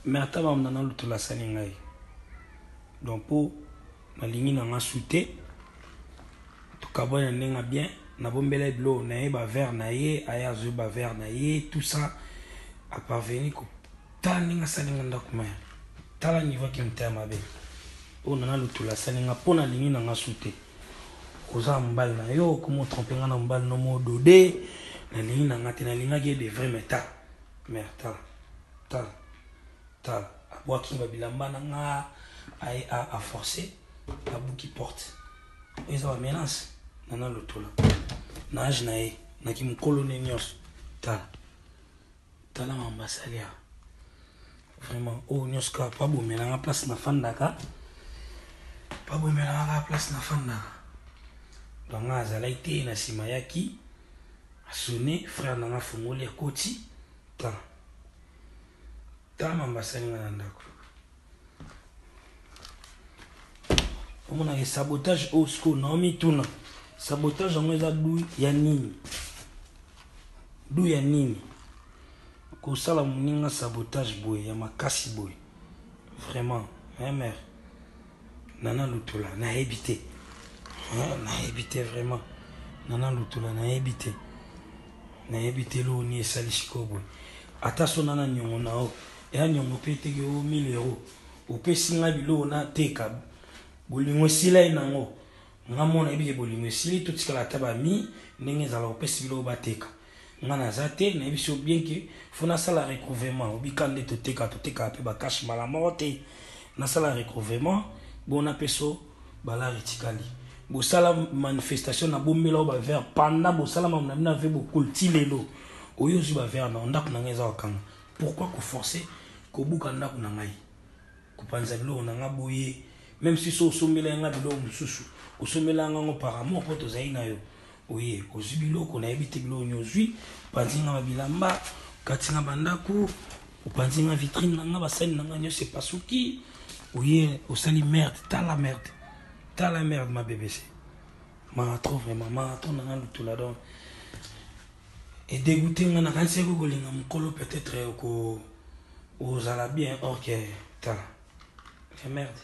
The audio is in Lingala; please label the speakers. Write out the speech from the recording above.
Speaker 1: mais attends on a l'autre la salingai donc pour na ligne na souté tout cabane n'enga bien na bombele blo na ba vert na ye aya zo ba vert na ye tout ça à parvenir ko taninga salinga ndakuma tala niveau qui m'tema be on a l'autre la salinga pour na ligne na souté oza mbal na yo comment tromper na mbal no mo dodé na ligne na ngati na linga qui de vrai métal mais tal a bois qui va bilamba na a forcer a bout qui porte ils ont menace nana l'autre là nage na qui me colonne nyos tal la mambasalia vraiment oh nyos ka pas bon mais na place na fandaka pas bon mais na place na fandaka donc azalaité na simayaki a sonné frère na fungoli akoti tal mambasalia na ndako. On a un sabotage au school, Naomi Tuna. Sabotage en meza d'où yanini. D'où yanini. Ko sala muninga sabotage boy, ya makasi boy. Vraiment, hein mère. Nana Lutola, na évité. Na évité vraiment. Nana Lutola, na évité. Na évité lo ni sali shiko boy. Attention nana nyongo na o. Ya nyongo pete ke o 1000 euros. O pe singa bilo na teka. Bolingo sila inango ngamona ebiye bolingo sili totikala taba mi ndenge zala opesi bilo bateka ngana zate na ebiso bien que fona sala recouvrement obikande toteka pe ba cash mala morte na sala recouvrement bona peso bala retikali bo sala manifestation na bombela ba vers panda bo sala mamna na ve bo kultilelo oyo zuba vers na ndako na ngeza wakanga pourquoi ko forcer ko buka ndako na ngai ko panza bilo na ngaboye. Même si so somela nga bilo mususu o somela nga ngo par amour poto zaina yo oye ko zubilo ko na ebite bilo nyozui panzinga mabilamba katinga bandaku o panzinga vitrine nga basali nga nyo c'est pas souki oye o sali merde ta la merde ma bébé c'est ma trop vraiment ma ton nga lutu la donc et dégoûté nga na kanse ko linga mukolo peut-être ko o zala bien ok ta merde